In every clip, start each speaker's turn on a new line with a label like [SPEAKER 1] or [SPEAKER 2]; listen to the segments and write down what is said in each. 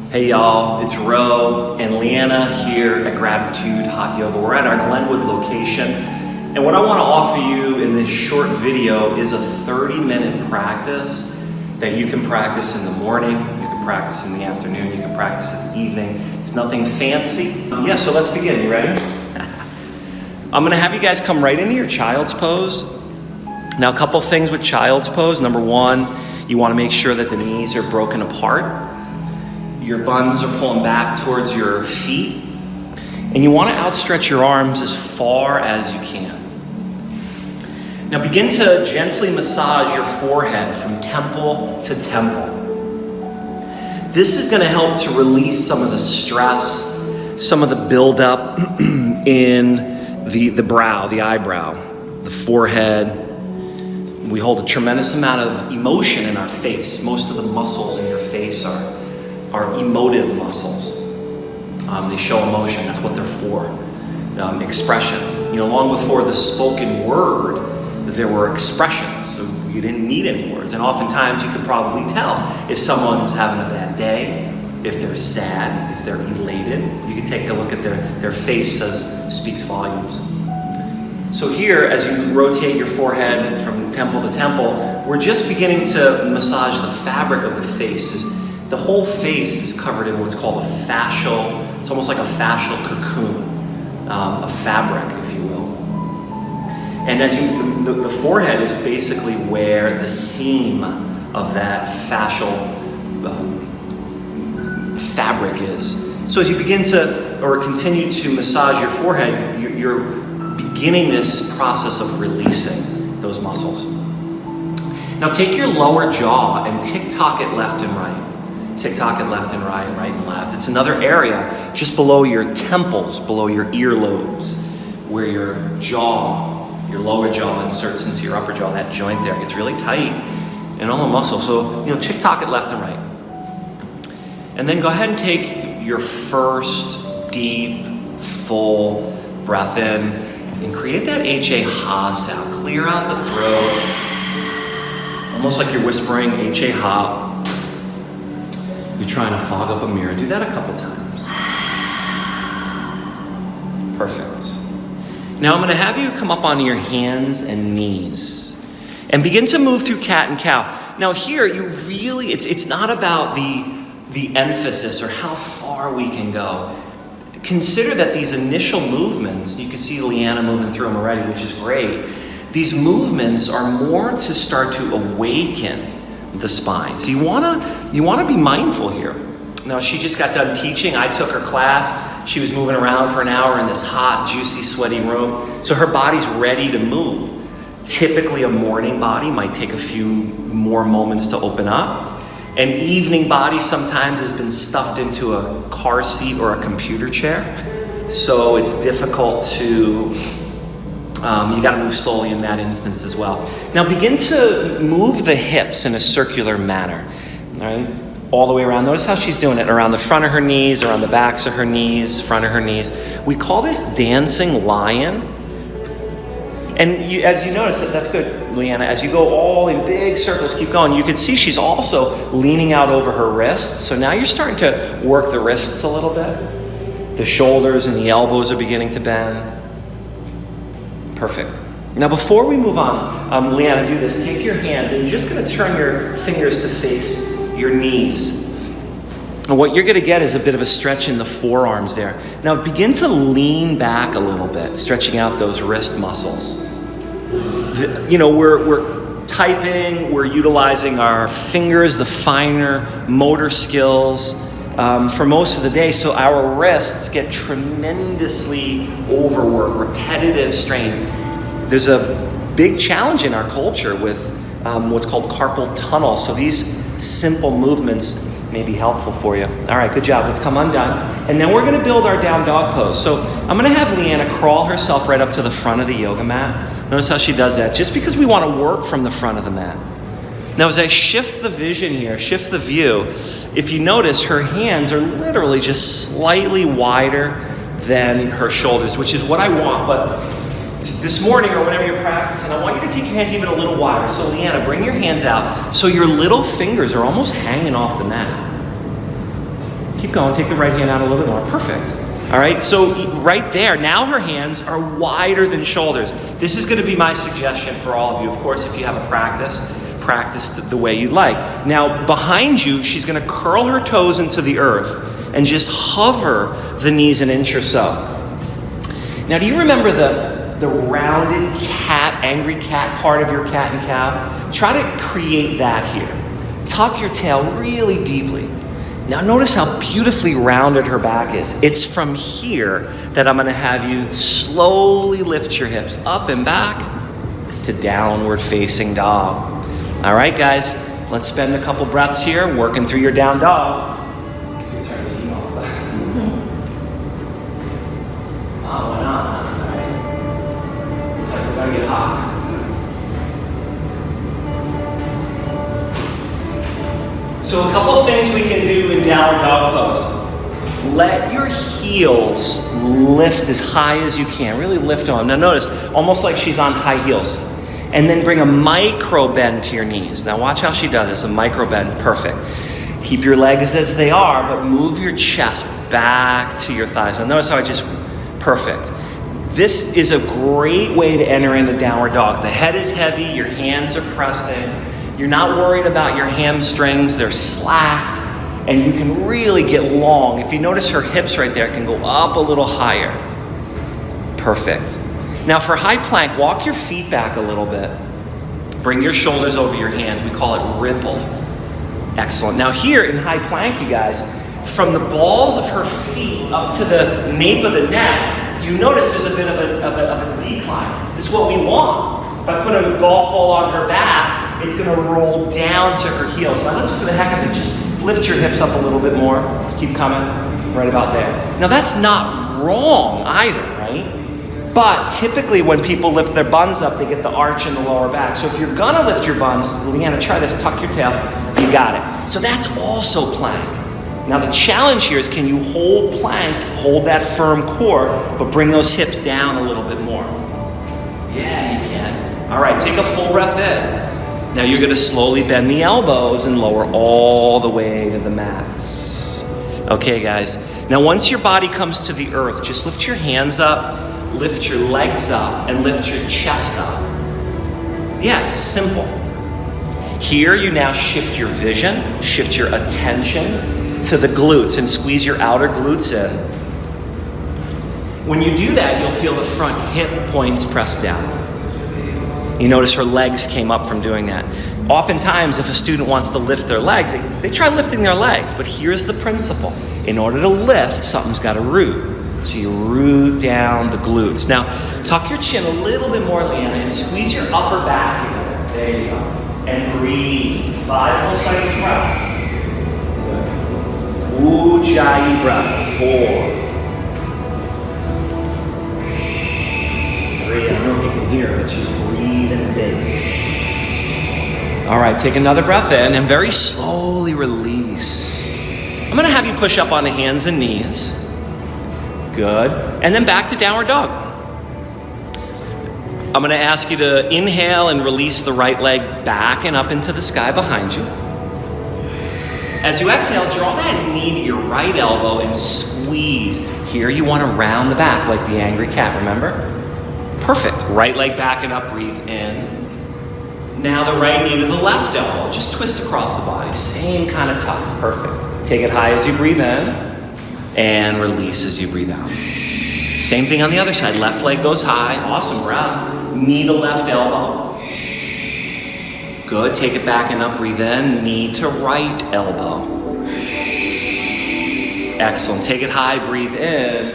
[SPEAKER 1] Hey y'all, it's Ro and Leanna here at Gratitude Hot Yoga. We're at our Glenwood location, and what I want to offer you in this short video is a 30-minute practice that you can practice in the morning, you can practice in the afternoon, you can practice in the evening. It's nothing fancy. Yeah, so let's begin. You ready? I'm going to have you guys come right into your child's pose. Now, a couple things with child's pose. Number one, you want to make sure that the knees are broken apart. Your buns are pulling back towards your feet. And you want to outstretch your arms as far as you can. Now begin to gently massage your forehead from temple to temple. This is going to help to release some of the stress, some of the buildup in the brow, the eyebrow, the forehead. We hold a tremendous amount of emotion in our face. Most of the muscles in your face are emotive muscles. They show emotion. That's what they're for. Expression. Long before the spoken word, there were expressions. So you didn't need any words. And oftentimes you could probably tell if someone's having a bad day, if they're sad, if they're elated. You can take a look at their face speaks volumes. So here, as you rotate your forehead from temple to temple, we're just beginning to massage the fabric of the face. The whole face is covered in what's called a fascial, it's almost like a fascial cocoon, a fabric, if you will. And as the forehead is basically where the seam of that fascial fabric is. So as you begin to, or continue to massage your forehead, you're beginning this process of releasing those muscles. Now take your lower jaw and tick-tock it left and right. Tick-tock it left and right, right and left. It's another area just below your temples, below your earlobes, where your jaw, your lower jaw inserts into your upper jaw. That joint there gets really tight and all the muscles. So, tick-tock it left and right. And then go ahead and take your first deep, full breath in and create that H-A-ha sound. Clear out the throat, almost like you're whispering H-A-ha. You're trying to fog up a mirror. Do that a couple times. Perfect. Now I'm going to have you come up onto your hands and knees and begin to move through cat and cow. Now here, it's not about the emphasis or how far we can go. Consider that these initial movements, you can see Leanna moving through them already, which is great. These movements are more to start to awaken the spine. So you want to be mindful here. Now she just got done teaching. I took her class. She was moving around for an hour in this hot, juicy, sweaty room. So her body's ready to move. Typically a morning body might take a few more moments to open up. An evening body sometimes has been stuffed into a car seat or a computer chair. So it's difficult to you got to move slowly in that instance as well. Now begin to move the hips in a circular manner, all the way around. Notice how she's doing it around the front of her knees, around the backs of her knees, front of her knees. We call this dancing lion. And as you notice, that's good, Leanna. As you go all in big circles, keep going. You can see she's also leaning out over her wrists. So now you're starting to work the wrists a little bit. The shoulders and the elbows are beginning to bend. Perfect. Now before we move on, Leanna, do this. Take your hands and you're just going to turn your fingers to face your knees. And what you're going to get is a bit of a stretch in the forearms there. Now begin to lean back a little bit, stretching out those wrist muscles. We're typing, we're utilizing our fingers, the finer motor skills for most of the day. So our wrists get tremendously overworked, repetitive strain. There's a big challenge in our culture with what's called carpal tunnel. So these simple movements may be helpful for you. All right, good job. Let's come undone. And then we're going to build our down dog pose. So I'm going to have Leanna crawl herself right up to the front of the yoga mat. Notice how she does that, just because we want to work from the front of the mat. Now as I shift the vision here, shift the view, if you notice her hands are literally just slightly wider than her shoulders, which is what I want. But this morning or whenever you're practicing, I want you to take your hands even a little wider. So Leanna, bring your hands out so your little fingers are almost hanging off the mat. Keep going, take the right hand out a little bit more. Perfect. All right, so right there, now her hands are wider than shoulders. This is gonna be my suggestion for all of you. Of course, if you have a practice the way you like. Now, behind you, she's gonna curl her toes into the earth and just hover the knees an inch or so. Now, do you remember the rounded cat, angry cat part of your cat and cow? Try to create that here. Tuck your tail really deeply. Now notice how beautifully rounded her back is. It's from here that I'm gonna have you slowly lift your hips up and back to downward facing dog. All right, guys, let's spend a couple breaths here working through your down dog. Oh, why not? Looks like we're gonna get hot. So a couple things we can do in downward dog pose. Let your heels lift as high as you can. Really lift on. Now notice, almost like she's on high heels. And then bring a micro bend to your knees. Now watch how she does this, a micro bend, perfect. Keep your legs as they are, but move your chest back to your thighs. Now notice how I just, perfect. This is a great way to enter into downward dog. The head is heavy, your hands are pressing. You're not worried about your hamstrings, they're slacked, and you can really get long. If you notice her hips right there can go up a little higher. Perfect. Now for high plank, walk your feet back a little bit. Bring your shoulders over your hands. We call it ripple. Excellent. Now here in high plank, you guys, from the balls of her feet up to the nape of the neck, you notice there's a bit of a decline. This is what we want. If I put a golf ball on her back, it's gonna roll down to her heels. Now let's, for the heck of it, just lift your hips up a little bit more. Keep coming, right about there. Now that's not wrong either, right? But typically when people lift their buns up, they get the arch in the lower back. So if you're gonna lift your buns, Leanna, try this, tuck your tail, you got it. So that's also plank. Now the challenge here is, can you hold plank, hold that firm core, but bring those hips down a little bit more? Yeah, you can. All right, take a full breath in. Now you're gonna slowly bend the elbows and lower all the way to the mats. Okay, guys. Now once your body comes to the earth, just lift your hands up, lift your legs up, and lift your chest up. Yeah, simple. Here you now shift your vision, shift your attention to the glutes and squeeze your outer glutes in. When you do that, you'll feel the front hip points press down. You notice her legs came up from doing that. Oftentimes, if a student wants to lift their legs, they try lifting their legs, but here's the principle. In order to lift, something's got to root. So you root down the glutes. Now, tuck your chin a little bit more, Leanna, and squeeze your upper back together. There you go. And breathe. 5 full cycles of breath. Good. Ujjayi breath. 4. 3. I don't know if you can hear, but she's breathing big. All right, take another breath in and very slowly release. I'm gonna have you push up on the hands and knees. Good. And then back to downward dog. I'm gonna ask you to inhale and release the right leg back and up into the sky behind you. As you exhale, draw that knee to your right elbow and squeeze. Here you wanna round the back like the angry cat, remember? Perfect. Right leg back and up, breathe in. Now the right knee to the left elbow. Just twist across the body. Same kind of tuck. Perfect. Take it high as you breathe in and release as you breathe out. Same thing on the other side. Left leg goes high. Awesome breath. Knee to left elbow. Good. Take it back and up, breathe in. Knee to right elbow. Excellent. Take it high, breathe in.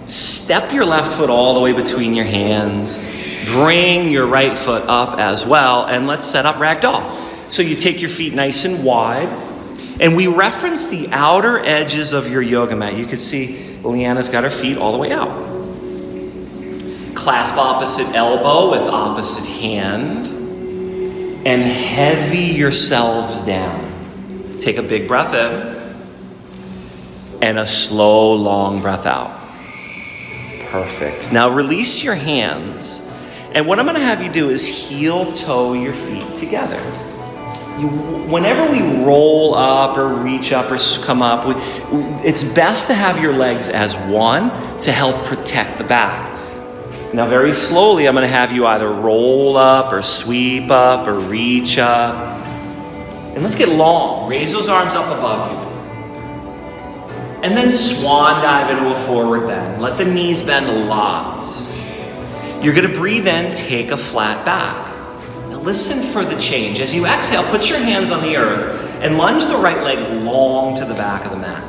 [SPEAKER 1] Step your left foot all the way between your hands. Bring your right foot up as well, and let's set up ragdoll. So you take your feet nice and wide, and we reference the outer edges of your yoga mat. You can see Leanna's got her feet all the way out. Clasp opposite elbow with opposite hand, and heavy yourselves down. Take a big breath in, and a slow, long breath out. Perfect. Now release your hands. And what I'm gonna have you do is heel toe your feet together. Whenever we roll up or reach up or come up, it's best to have your legs as one to help protect the back. Now very slowly, I'm going to have you either roll up or sweep up or reach up. And let's get long. Raise those arms up above you. And then swan dive into a forward bend. Let the knees bend a lot. You're going to breathe in, take a flat back. Now listen for the change. As you exhale, put your hands on the earth and lunge the right leg long to the back of the mat.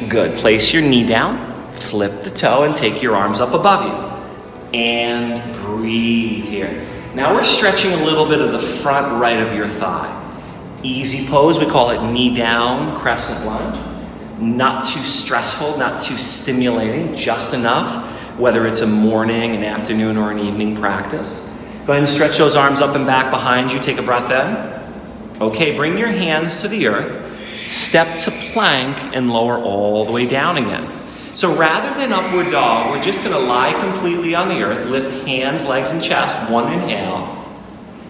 [SPEAKER 1] Good. Place your knee down, flip the toe, and take your arms up above you. And breathe here. Now we're stretching a little bit of the front right of your thigh. Easy pose. We call it knee down, crescent lunge. Not too stressful, not too stimulating, just enough, whether it's a morning, an afternoon, or an evening practice. Go ahead and stretch those arms up and back behind you. Take a breath in. Okay, bring your hands to the earth. Step to plank and lower all the way down again. So rather than upward dog, we're just going to lie completely on the earth, lift hands, legs, and chest, one inhale.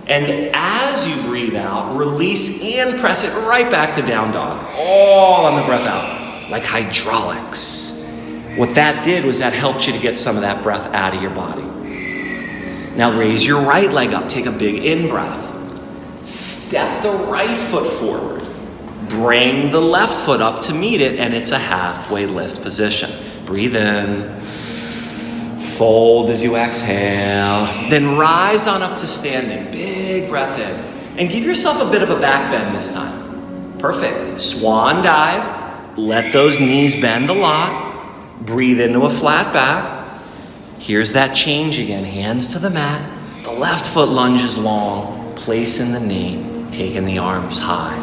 [SPEAKER 1] And as you breathe out, release and press it right back to down dog, all on the breath out. Like hydraulics. What that did was that helped you to get some of that breath out of your body. Now raise your right leg up. Take a big in-breath. Step the right foot forward. Bring the left foot up to meet it, and it's a halfway lift position. Breathe in. Fold as you exhale. Then rise on up to standing. Big breath in. And give yourself a bit of a back bend this time. Perfect. Swan dive. Let those knees bend a lot. Breathe into a flat back. Here's that change again. Hands to the mat. The left foot lunges long. Placing the knee. Taking the arms high.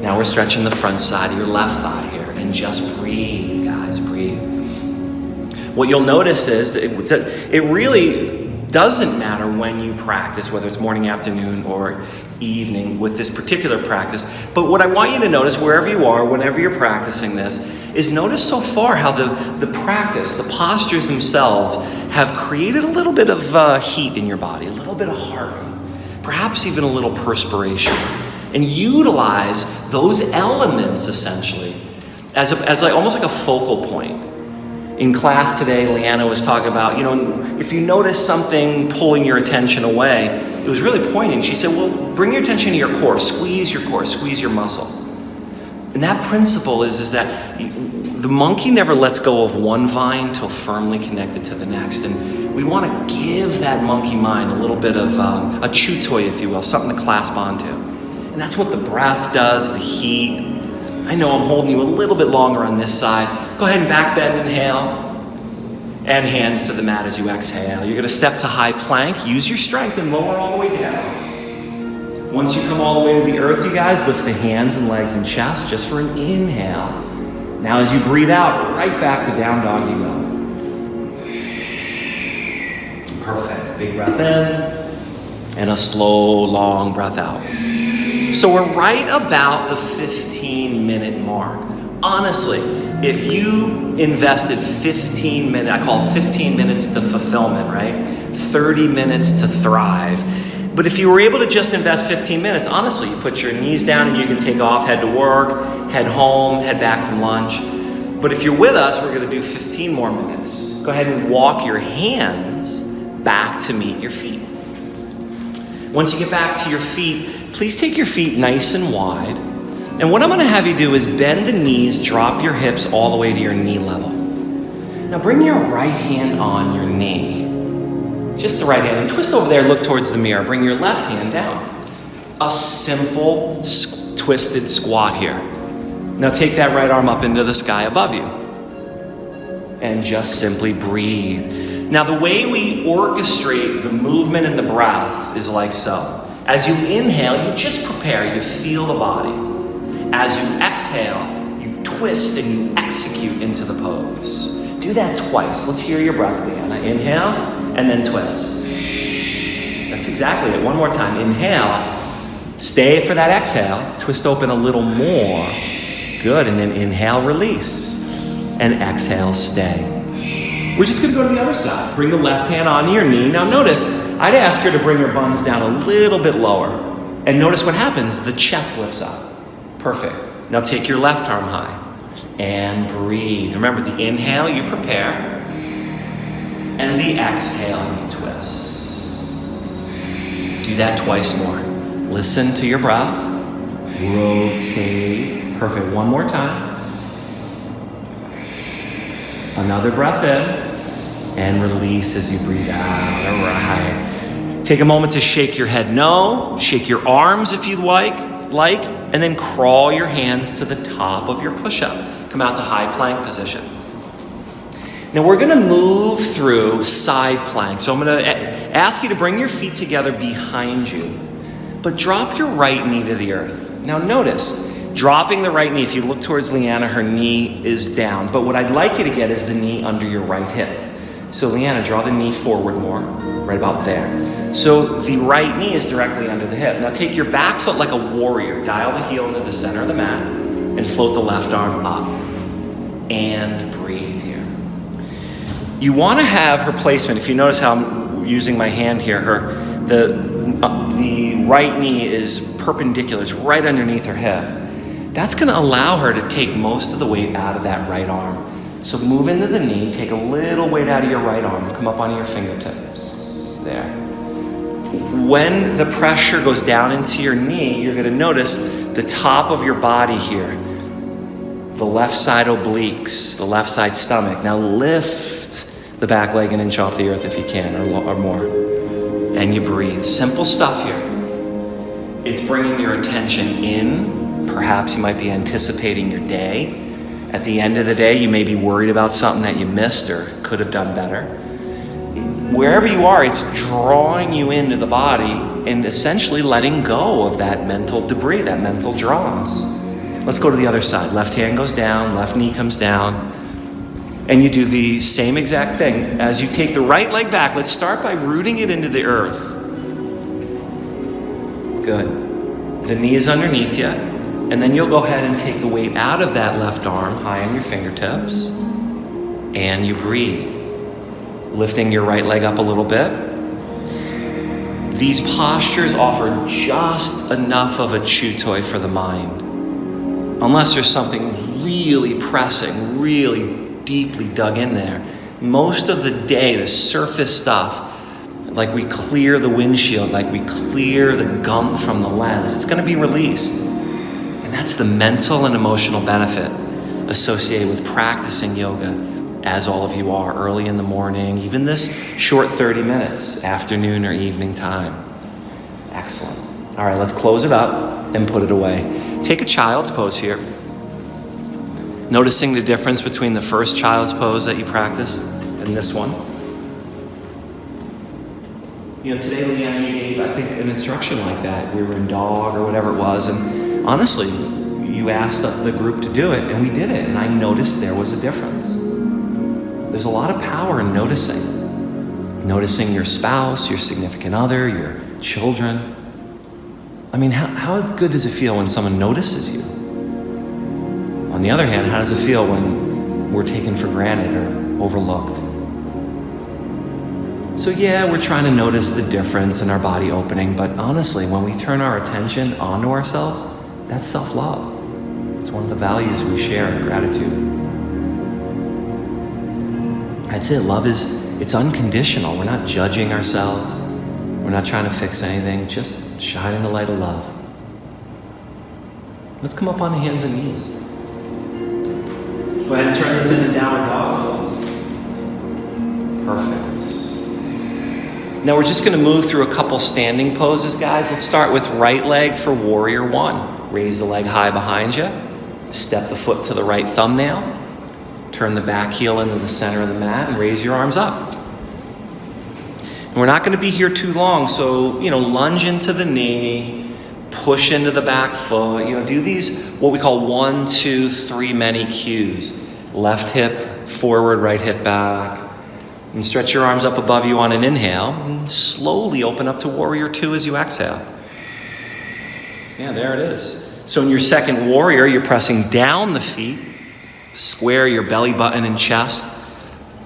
[SPEAKER 1] Now we're stretching the front side of your left thigh here. And just breathe, guys. Breathe. What you'll notice is that it really doesn't matter when you practice, whether it's morning, afternoon, or evening with this particular practice. But what I want you to notice wherever you are, whenever you're practicing this, is notice so far how the practice, the postures themselves have created a little bit of heat in your body, a little bit of heart rate, perhaps even a little perspiration. And utilize those elements essentially as almost like a focal point. In class today, Leanna was talking about, if you notice something pulling your attention away, it was really pointing. She said, well, bring your attention to your core, squeeze your muscle. And that principle is that the monkey never lets go of one vine till firmly connected to the next. And we want to give that monkey mind a little bit of a chew toy, if you will, something to clasp onto. And that's what the breath does, the heat. I know I'm holding you a little bit longer on this side. Go ahead and back bend, inhale. And hands to the mat as you exhale. You're going to step to high plank. Use your strength and lower all the way down. Once you come all the way to the earth, you guys, lift the hands and legs and chest just for an inhale. Now as you breathe out, right back to down dog you go. Perfect. Big breath in. And a slow, long breath out. So we're right about the 15-minute mark. Honestly, if you invested 15 minutes, I call it 15 minutes to fulfillment, right? 30 minutes to thrive. But if you were able to just invest 15 minutes, honestly, you put your knees down and you can take off, head to work, head home, head back from lunch. But if you're with us, we're going to do 15 more minutes. Go ahead and walk your hands back to meet your feet. Once you get back to your feet, please take your feet nice and wide. And what I'm going to have you do is bend the knees, drop your hips all the way to your knee level. Now bring your right hand on your knee. Just the right hand. And twist over there, look towards the mirror. Bring your left hand down. A simple twisted squat here. Now take that right arm up into the sky above you. And just simply breathe. Now the way we orchestrate the movement and the breath is like so. As you inhale, you just prepare, you feel the body. As you exhale, you twist and you execute into the pose. Do that twice. Let's hear your breath, Leanna. Inhale, and then twist. That's exactly it. One more time. Inhale, stay for that exhale. Twist open a little more. Good, and then inhale, release. And exhale, stay. We're just gonna go to the other side. Bring the left hand onto your knee. Now notice, I'd ask her to bring her buns down a little bit lower. And notice what happens. The chest lifts up. Perfect. Now take your left arm high and breathe. Remember, the inhale, you prepare. And the exhale, you twist. Do that twice more. Listen to your breath. Rotate. Perfect. One more time. Another breath in. And release as you breathe out. All right. Take a moment to shake your head no. Shake your arms if you'd like. And then crawl your hands to the top of your push-up. Come out to high plank position. Now we're going to move through side plank. So I'm going to ask you to bring your feet together behind you, but drop your right knee to the earth. Now notice, dropping the right knee, if you look towards Leanna, her knee is down. But what I'd like you to get is the knee under your right hip. So Leanna, draw the knee forward more, right about there. So the right knee is directly under the hip. Now take your back foot like a warrior. Dial the heel into the center of the mat and float the left arm up. And breathe here. You want to have her placement, if you notice how I'm using my hand here, the right knee is perpendicular, it's right underneath her hip. That's going to allow her to take most of the weight out of that right arm. So move into the knee, take a little weight out of your right arm, come up onto your fingertips. There. When the pressure goes down into your knee, you're going to notice the top of your body here, the left side obliques, the left side stomach. Now lift the back leg an inch off the earth if you can, or more. And you breathe. Simple stuff here. It's bringing your attention in. Perhaps you might be anticipating your day. At the end of the day, you may be worried about something that you missed or could have done better. Wherever you are, it's drawing you into the body and essentially letting go of that mental debris, that mental drums. Let's go to the other side. Left hand goes down, left knee comes down. And you do the same exact thing. As you take the right leg back, let's start by rooting it into the earth. Good. The knee is underneath you. And then you'll go ahead and take the weight out of that left arm, high on your fingertips. And you breathe. Lifting your right leg up a little bit. These postures offer just enough of a chew toy for the mind. Unless there's something really pressing, really deeply dug in there. Most of the day, the surface stuff, like we clear the windshield, like we clear the gunk from the lens, it's going to be released. And that's the mental and emotional benefit associated with practicing yoga, as all of you are, early in the morning, even this short 30 minutes, afternoon or evening time. Excellent. All right, let's close it up and put it away. Take a child's pose here. Noticing the difference between the first child's pose that you practiced and this one. You know, today, Leanna, you gave, I think, an instruction like that. We were in dog or whatever it was, and honestly, you asked the group to do it, and we did it, and I noticed there was a difference. There's a lot of power in noticing. Noticing your spouse, your significant other, your children. I mean, how good does it feel when someone notices you? On the other hand, how does it feel when we're taken for granted or overlooked? So yeah, we're trying to notice the difference in our body opening, but honestly, when we turn our attention onto ourselves, that's self-love. It's one of the values we share in gratitude. That's it. Love it's unconditional. We're not judging ourselves. We're not trying to fix anything, just shining the light of love. Let's come up on the hands and knees. Go ahead and turn this into downward dog pose. Perfect. Now we're just going to move through a couple standing poses, guys. Let's start with right leg for warrior one. Raise the leg high behind you. Step the foot to the right thumbnail. Turn the back heel into the center of the mat and raise your arms up. And we're not going to be here too long, so, lunge into the knee, push into the back foot. Do these, what we call 1, 2, 3 many cues. Left hip forward, right hip back. And stretch your arms up above you on an inhale. And slowly open up to warrior two as you exhale. Yeah, there it is. So in your second warrior, you're pressing down the feet. Square your belly button and chest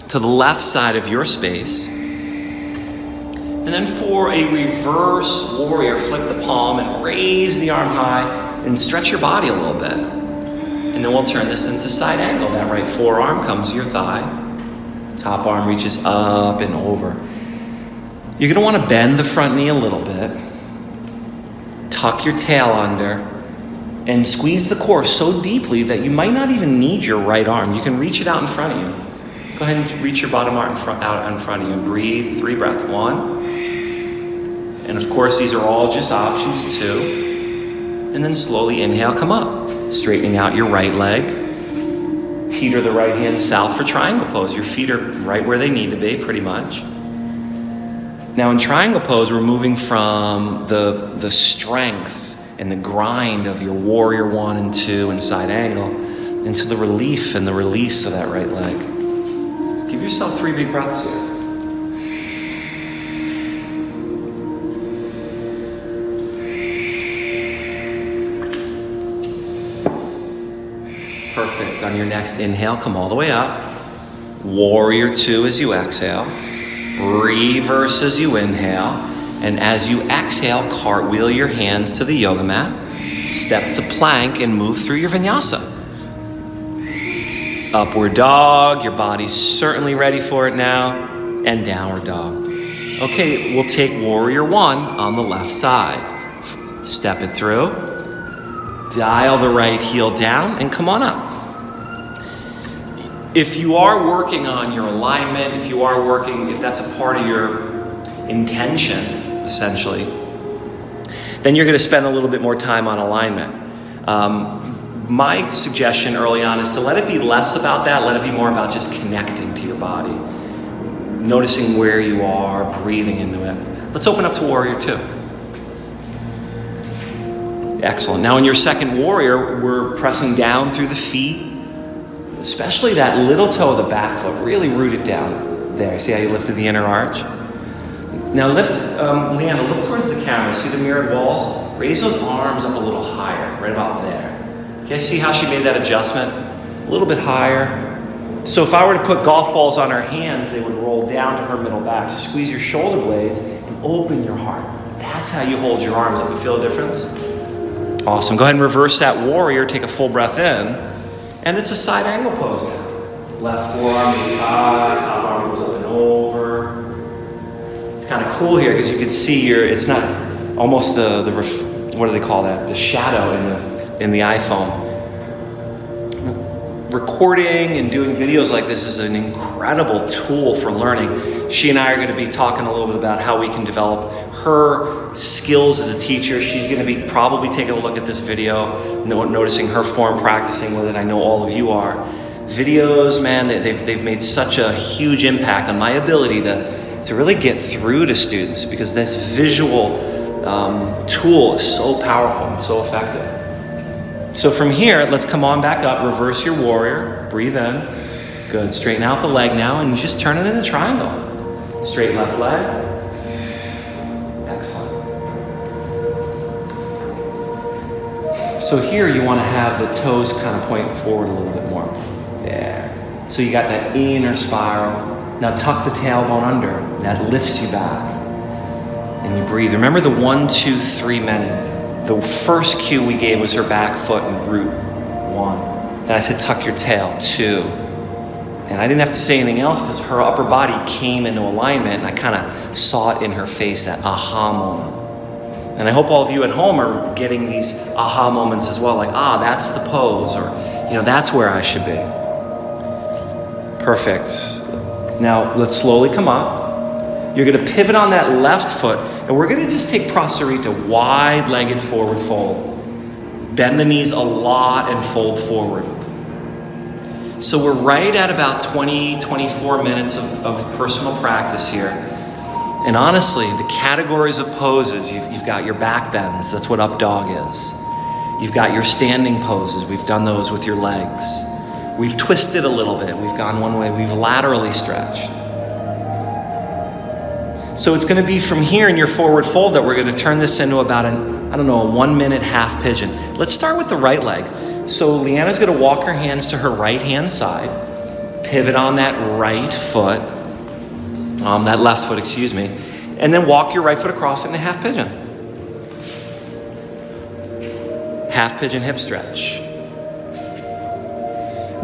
[SPEAKER 1] to the left side of your space. And And then for a reverse warrior, flip the palm and raise the arm high and stretch your body a little bit. And then we'll turn this into side angle. That right forearm comes to your thigh. Top arm reaches up and over. You're gonna wanna bend the front knee a little bit. Tuck your tail under and squeeze the core so deeply that you might not even need your right arm. You can reach it out in front of you. Go ahead and reach your bottom arm out in front of you. Breathe, 3 breaths. 1. And of course, these are all just options. 2. And then slowly inhale, come up. Straightening out your right leg. Teeter the right hand south for triangle pose. Your feet are right where they need to be, pretty much. Now in triangle pose, we're moving from the strength and the grind of your warrior 1 and 2 and side angle into the relief and the release of that right leg. Give yourself 3 big breaths here. Perfect. On your next inhale, come all the way up. Warrior 2 as you exhale. Reverse as you inhale. And as you exhale, cartwheel your hands to the yoga mat. Step to plank and move through your vinyasa. Upward dog. Your body's certainly ready for it now. And downward dog. Okay, we'll take warrior 1 on the left side. Step it through. Dial the right heel down and come on up. If you are working on your alignment, if that's a part of your intention, essentially, then you're gonna spend a little bit more time on alignment. My suggestion early on is to let it be less about that, let it be more about just connecting to your body. Noticing where you are, breathing into it. Let's open up to warrior 2. Excellent. Now in your second warrior, we're pressing down through the feet, especially that little toe of the back foot. Really root it down. There, see how you lifted the inner arch? Now lift, Leanna, look towards the camera. See the mirrored walls? Raise those arms up a little higher, right about there. Okay, see how she made that adjustment? A little bit higher. So if I were to put golf balls on her hands, they would roll down to her middle back. So squeeze your shoulder blades and open your heart. That's how you hold your arms up. You feel a difference? Awesome. Go ahead and reverse that warrior. Take a full breath in. And it's a side angle pose now. Left forearm to the thigh, top arm goes up and over. It's kind of cool here because you can see it's not almost what do they call that? The shadow in the iPhone. Recording and doing videos like this is an incredible tool for learning. She and I are going to be talking a little bit about how we can develop her skills as a teacher. She's going to be probably taking a look at this video, noticing her form, practicing with it. I know all of you are. Videos, man, they've made such a huge impact on my ability to really get through to students because this visual tool is so powerful and so effective. So from here, let's come on back up, reverse your warrior, breathe in. Good, straighten out the leg now and just turn it into a triangle. Straight left leg. Excellent. So here you want to have the toes kind of point forward a little bit more. There. So you got that inner spiral. Now tuck the tailbone under. That lifts you back. And you breathe. Remember the 1, 2, 3 minute. The first cue we gave was her back foot and root. 1. Then I said tuck your tail. 2. And I didn't have to say anything else because her upper body came into alignment and I kind of saw it in her face, that aha moment. And I hope all of you at home are getting these aha moments as well, like, that's the pose, or, that's where I should be. Perfect. Now let's slowly come up. You're gonna pivot on that left foot and we're gonna just take Prasarita, wide-legged forward fold. Bend the knees a lot and fold forward. So we're right at about 24 minutes of personal practice here. And honestly, the categories of poses, you've got your back bends, that's what up dog is. You've got your standing poses, we've done those with your legs. We've twisted a little bit, we've gone one way, we've laterally stretched. So it's gonna be from here in your forward fold that we're gonna turn this into about a 1 minute half pigeon. Let's start with the right leg. So Leanna's gonna walk her hands to her right hand side, pivot on that right foot, that left foot, excuse me. And then walk your right foot across it in a half pigeon. Half pigeon hip stretch.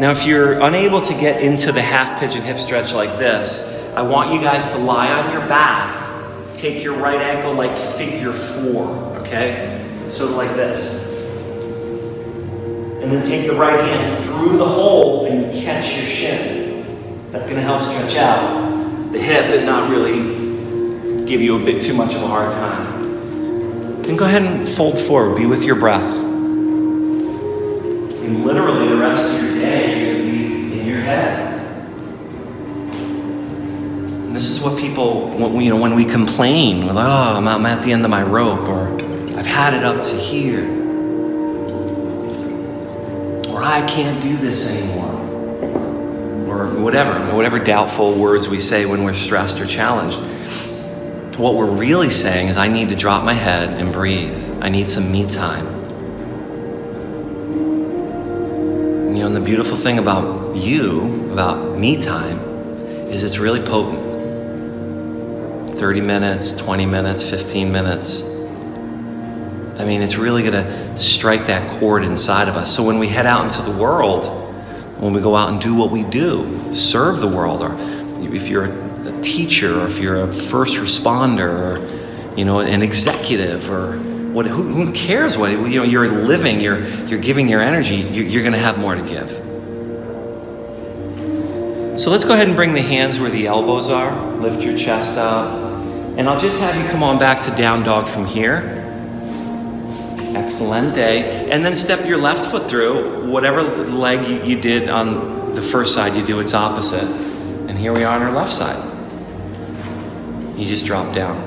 [SPEAKER 1] Now, if you're unable to get into the half pigeon hip stretch like this, I want you guys to lie on your back. Take your right ankle like figure 4, okay? So like this. And then take the right hand through the hole and catch your shin. That's gonna help stretch out the hip and not really give you a bit too much of a hard time. And go ahead and fold forward, be with your breath. And literally the rest of your day, you're gonna be in your head. And this is what people, when we complain, we're like, oh, I'm at the end of my rope, or I've had it up to here. Or I can't do this anymore. Or whatever doubtful words we say when we're stressed or challenged. What we're really saying is I need to drop my head and breathe. I need some me time. And the beautiful thing about me time, is it's really potent. 30 minutes, 20 minutes, 15 minutes. I mean, it's really gonna strike that chord inside of us. So when we head out into the world, when we go out and do what we do, serve the world, or if you're a teacher, or if you're a first responder, or an executive, or who cares what you're living, you're giving your energy, you're gonna have more to give. So let's go ahead and bring the hands where the elbows are. Lift your chest up, and I'll just have you come on back to down dog from here. Excelente. And then step your left foot through. Whatever leg you did on the first side, you do its opposite. And here we are on our left side. You just drop down.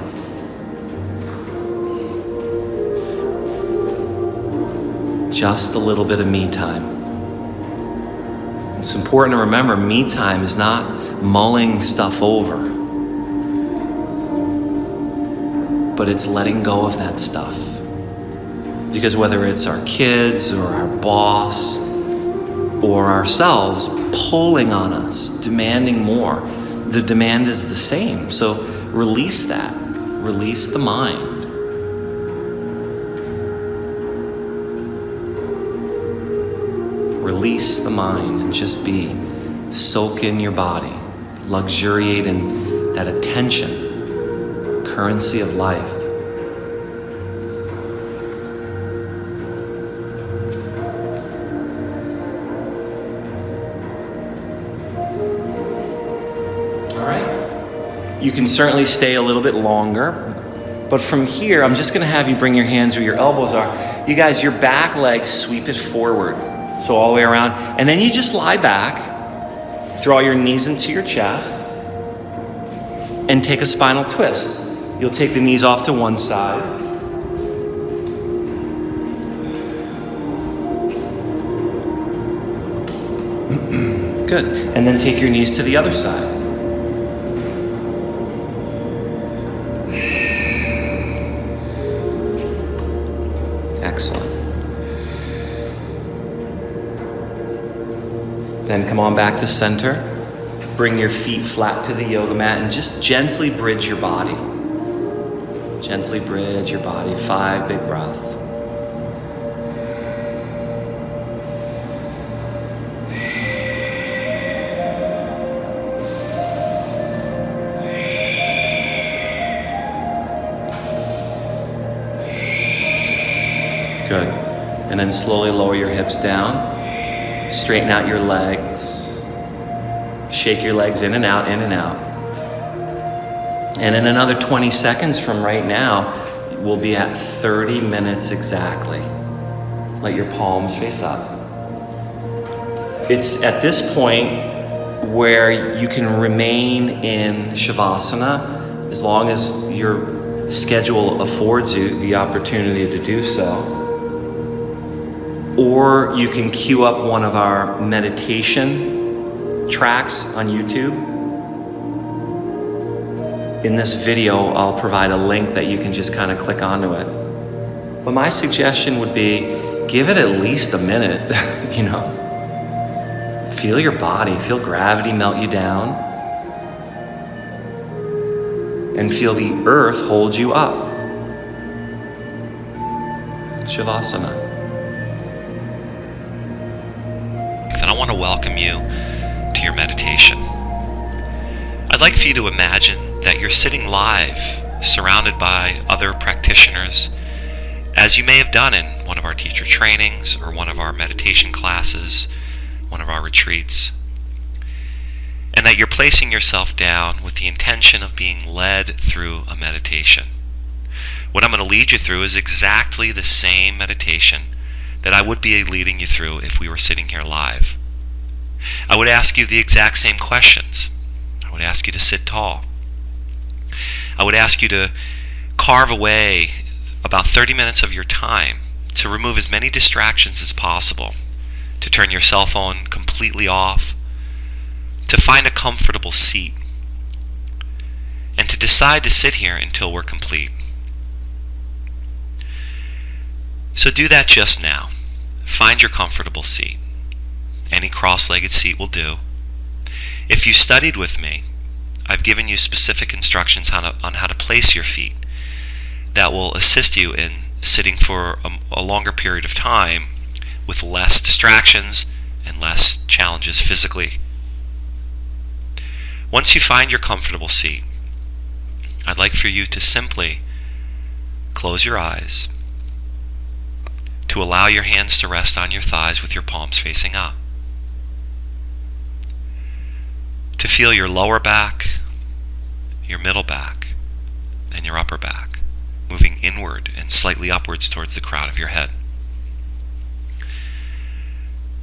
[SPEAKER 1] Just a little bit of me time. It's important to remember, me time is not mulling stuff over, but it's letting go of that stuff. Because whether it's our kids or our boss or ourselves pulling on us, demanding more, the demand is the same. So release that, release the mind. Release the mind and just be, soak in your body, luxuriate in that attention, currency of life. All right. You can certainly stay a little bit longer, but from here, I'm just gonna have you bring your hands where your elbows are. You guys, your back leg, sweep it forward. So all the way around, and then you just lie back, draw your knees into your chest, and take a spinal twist. You'll take the knees off to one side. Good, and then take your knees to the other side. Excellent. Then come on back to center. Bring your feet flat to the yoga mat and just gently bridge your body. Gently bridge your body. 5 big breaths. Good. And then slowly lower your hips down. Straighten out your legs. Shake your legs in and out, in and out. And in another 20 seconds from right now, we'll be at 30 minutes exactly. Let your palms face up. It's at this point where you can remain in Shavasana as long as your schedule affords you the opportunity to do so. Or you can queue up one of our meditation tracks on YouTube. In this video, I'll provide a link that you can just kind of click onto it. But my suggestion would be, give it at least a minute, Feel your body, feel gravity melt you down. and feel the earth hold you up. Shavasana. Then I want to welcome you to your meditation. I'd like for you to imagine that you're sitting live, surrounded by other practitioners, as you may have done in one of our teacher trainings or one of our meditation classes, one of our retreats, and that you're placing yourself down with the intention of being led through a meditation. What I'm going to lead you through is exactly the same meditation that I would be leading you through if we were sitting here live. I would ask you the exact same questions. I would ask you to sit tall. I would ask you to carve away about 30 minutes of your time to remove as many distractions as possible, to turn your cell phone completely off, to find a comfortable seat, and to decide to sit here until we're complete. So do that just now. Find your comfortable seat. Any cross-legged seat will do. If you studied with me, I've given you specific instructions on how to place your feet that will assist you in sitting for a longer period of time with less distractions and less challenges physically. Once you find your comfortable seat, I'd like for you to simply close your eyes, to allow your hands to rest on your thighs with your palms facing up, to feel your lower back, your middle back, and your upper back moving inward and slightly upwards towards the crown of your head.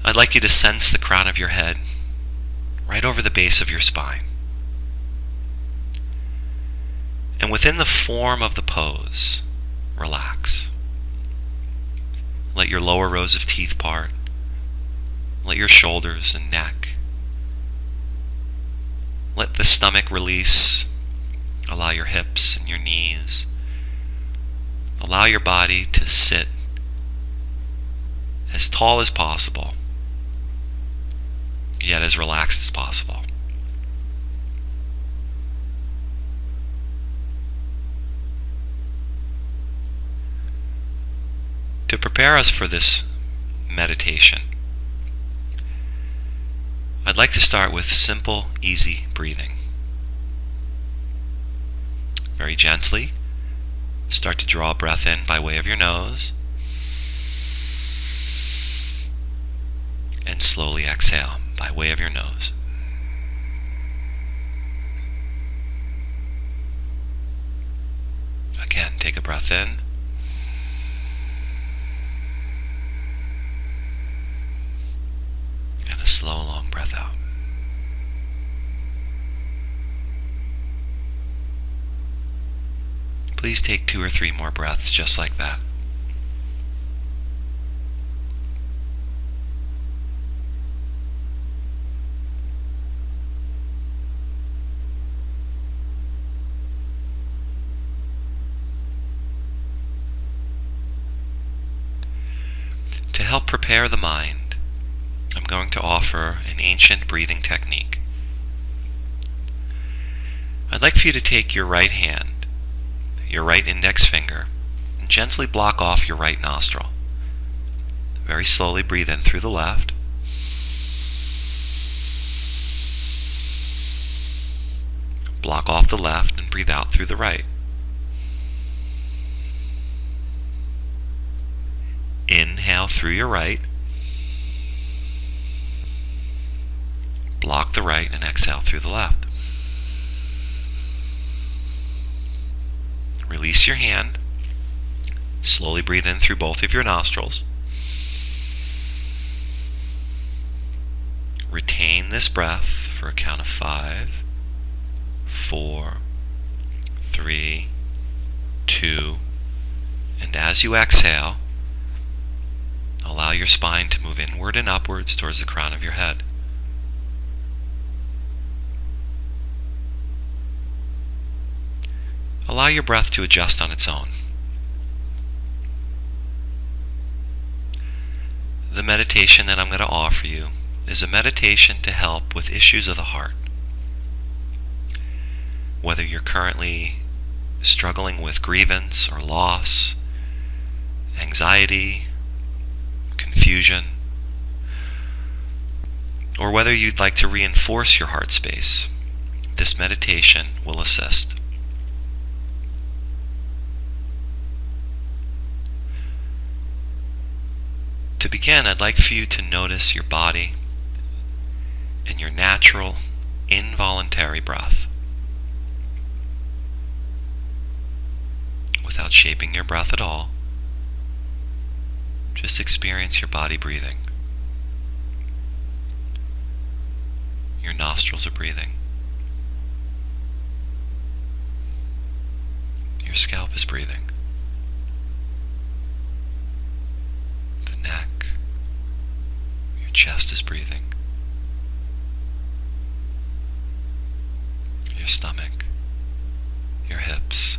[SPEAKER 1] I'd like you to sense the crown of your head right over the base of your spine. And within the form of the pose, relax. Let your lower rows of teeth part. Let your shoulders and neck. Let the stomach release. Allow your hips and your knees. Allow your body to sit as tall as possible, yet as relaxed as possible. To prepare us for this meditation, I'd like to start with simple, easy breathing. Very gently, start to draw a breath in by way of your nose, and slowly exhale by way of your nose. Again, take a breath in, and a slow, long breath out. Please take 2 or 3 more breaths just like that. To help prepare the mind, I'm going to offer an ancient breathing technique. I'd like for you to take your right hand, your right index finger, and gently block off your right nostril. Very slowly breathe in through the left. Block off the left and breathe out through the right. Inhale through your right. Block the right and exhale through the left. Release your hand. Slowly breathe in through both of your nostrils. Retain this breath for a count of 5, 4, 3, 2, and as you exhale, allow your spine to move inward and upwards towards the crown of your head. Allow your breath to adjust on its own. The meditation that I'm going to offer you is a meditation to help with issues of the heart. Whether you're currently
[SPEAKER 2] struggling with grievance or loss, anxiety, confusion, or whether you'd like to reinforce your heart space, this meditation will assist. To begin, I'd like for you to notice your body and your natural, involuntary breath. Without shaping your breath at all, just experience your body breathing. Your nostrils are breathing. Your scalp is breathing. The neck, your chest is breathing. Your stomach, your hips,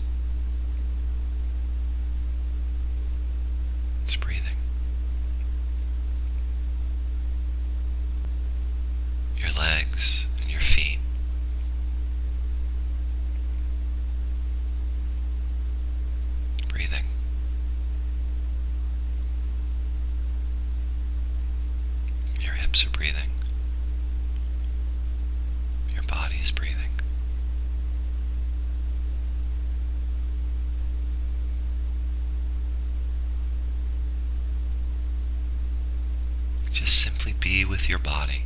[SPEAKER 2] it's breathing. Your legs and your feet. Breathing. Your hips are breathing. Your body is breathing. Just simply be with your body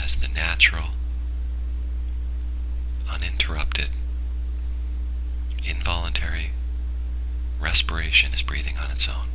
[SPEAKER 2] as the natural, uninterrupted, involuntary respiration is breathing on its own.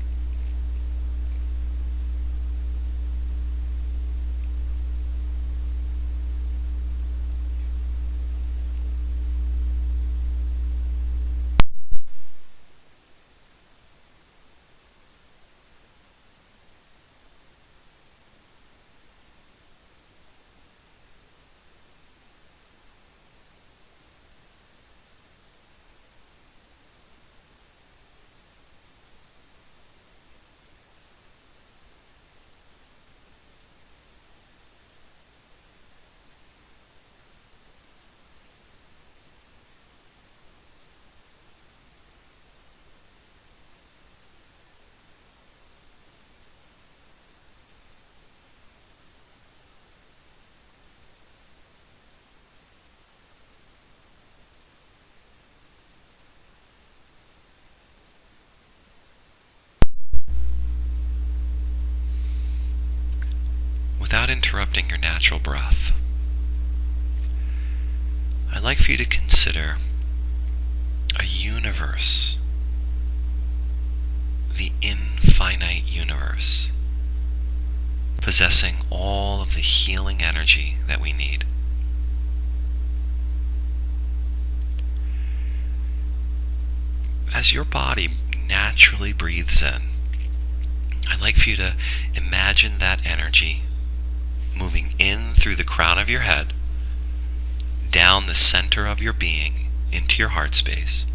[SPEAKER 2] Without interrupting your natural breath, I'd like for you to consider a universe, the infinite universe, possessing all of the healing energy that we need. As your body naturally breathes in, I'd like for you to imagine that energy moving in through the crown of your head, down the center of your being, into your heart space.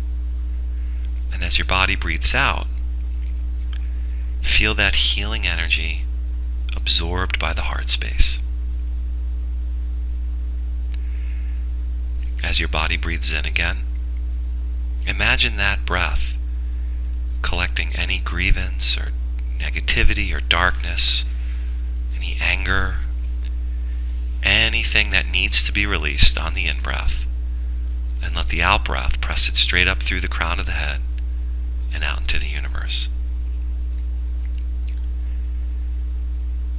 [SPEAKER 2] And as your body breathes out, feel that healing energy absorbed by the heart space. As your body breathes in again, imagine that breath collecting any grievance or negativity or darkness, any anger, anything that needs to be released on the in-breath, and let the out-breath press it straight up through the crown of the head and out into the universe.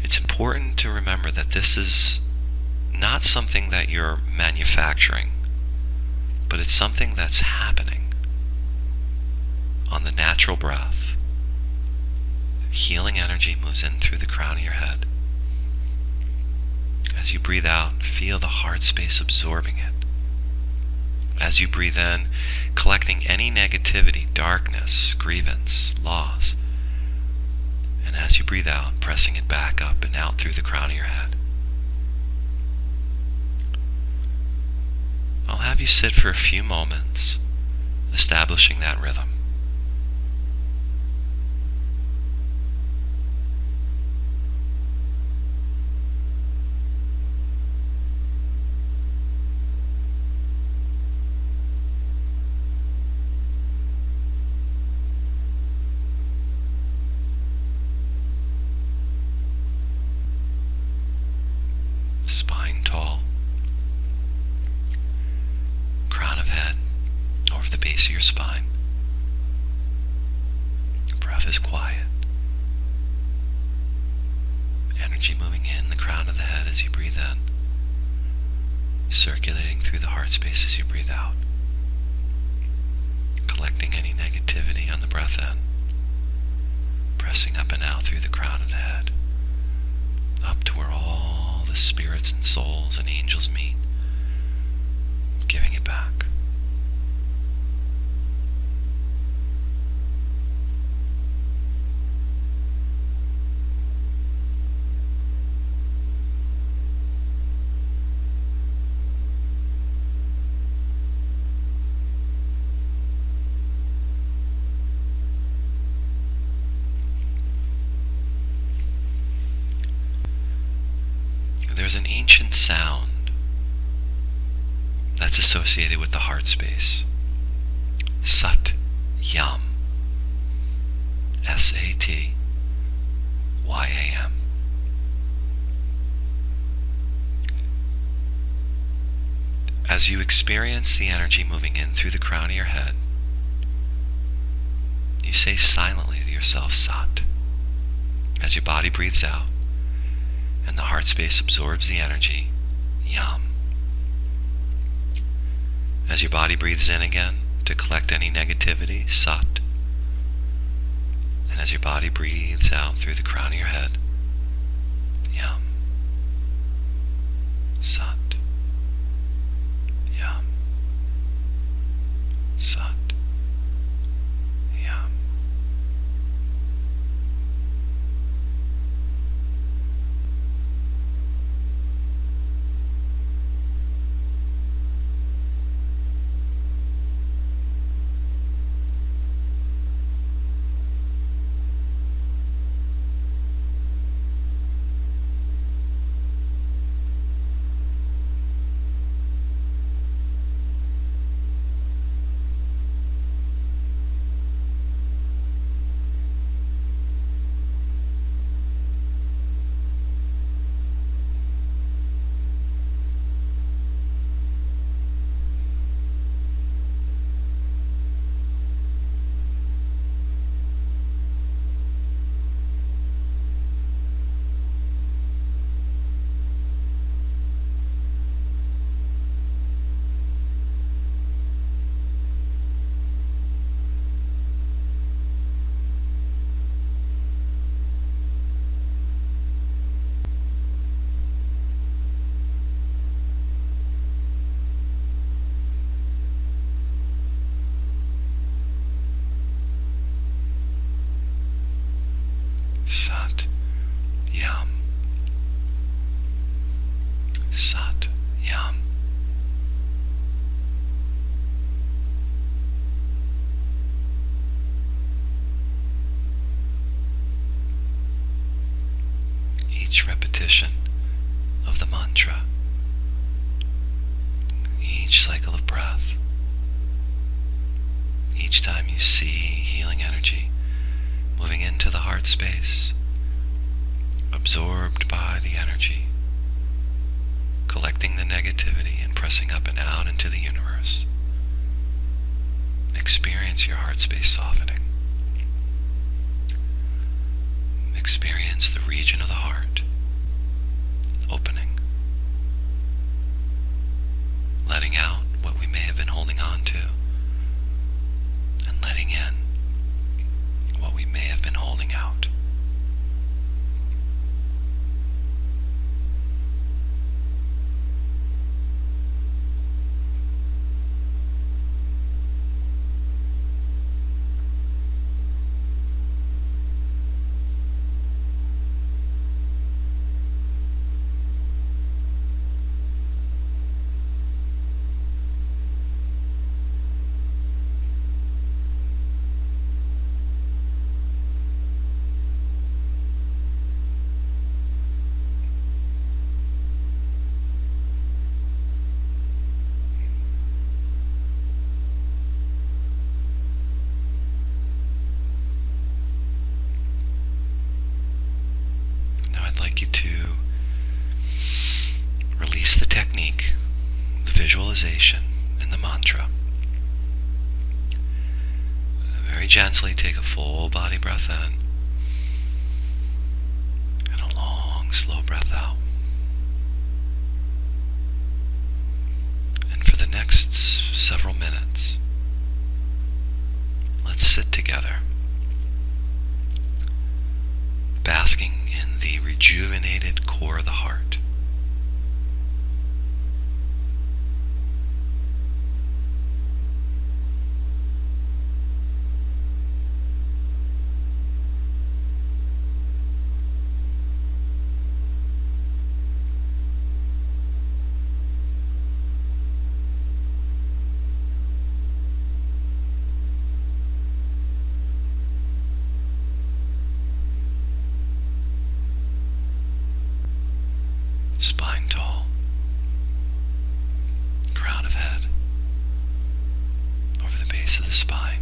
[SPEAKER 2] It's important to remember that this is not something that you're manufacturing, but it's something that's happening on the natural breath. Healing energy moves in through the crown of your head. As you breathe out, feel the heart space absorbing it. As you breathe in, collecting any negativity, darkness, grievance, loss. And as you breathe out, pressing it back up and out through the crown of your head. I'll have you sit for a few moments, establishing that rhythm. spine tall, crown of head over the base of your spine. Breath is quiet. Energy moving in the crown of the head as you breathe in, circulating through the heart space as you breathe out, collecting any negativity on the breath in, pressing up and out through the crown of the head, up to where all the spirits and souls and angels meet, giving it back. There's an ancient sound that's associated with the heart space. Sat Yam. Satyam. As you experience the energy moving in through the crown of your head, you say silently to yourself, Sat, as your body breathes out and the heart space absorbs the energy, Yam. As your body breathes in again to collect any negativity, Sat. And as your body breathes out through the crown of your head, Yam. Sat. Yam. Sat. Yam. Sat Yam. Sat Yam. Each repetition of the mantra, each cycle of breath, each time you see healing energy moving into the heart space, absorbed by the energy, collecting the negativity and pressing up and out into the universe. Experience your heart space softening. Experience the region of the heart opening, letting out what we may have been holding on to, and letting in what we may have been holding out. visualization in the mantra. Very gently take a full body breath in and a long, slow breath out. And for the next several minutes, let's sit together, basking in the rejuvenated core of the heart. Spine tall, crown of head over the base of the spine.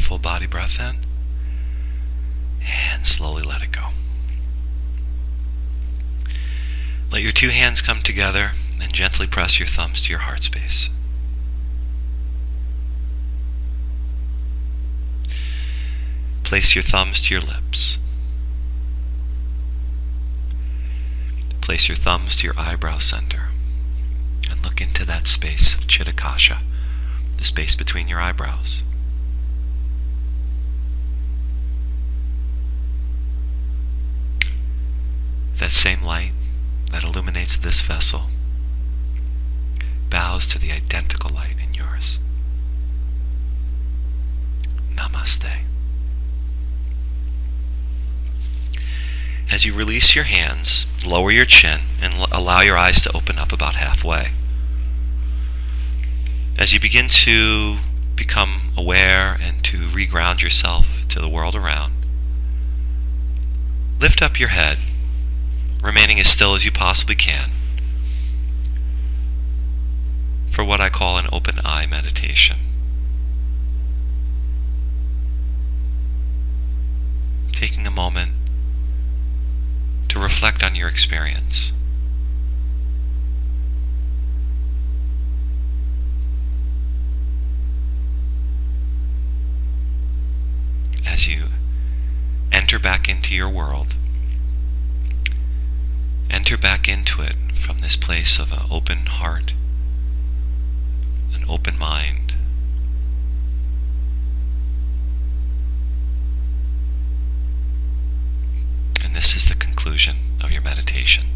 [SPEAKER 2] full body breath in, and slowly let it go. Let your two hands come together and gently press your thumbs to your heart space. Place your thumbs to your lips. Place your thumbs to your eyebrow center and look into that space of Chitakasha, the space between your eyebrows. That same light that illuminates this vessel bows to the identical light in yours. Namaste. As you release your hands, lower your chin and allow your eyes to open up about halfway. As you begin to become aware and to reground yourself to the world around, lift up your head, remaining as still as you possibly can, for what I call an open eye meditation. Taking a moment to reflect on your experience. As you enter back into your world, enter back into it from this place of an open heart, an open mind. And this is the conclusion of your meditation.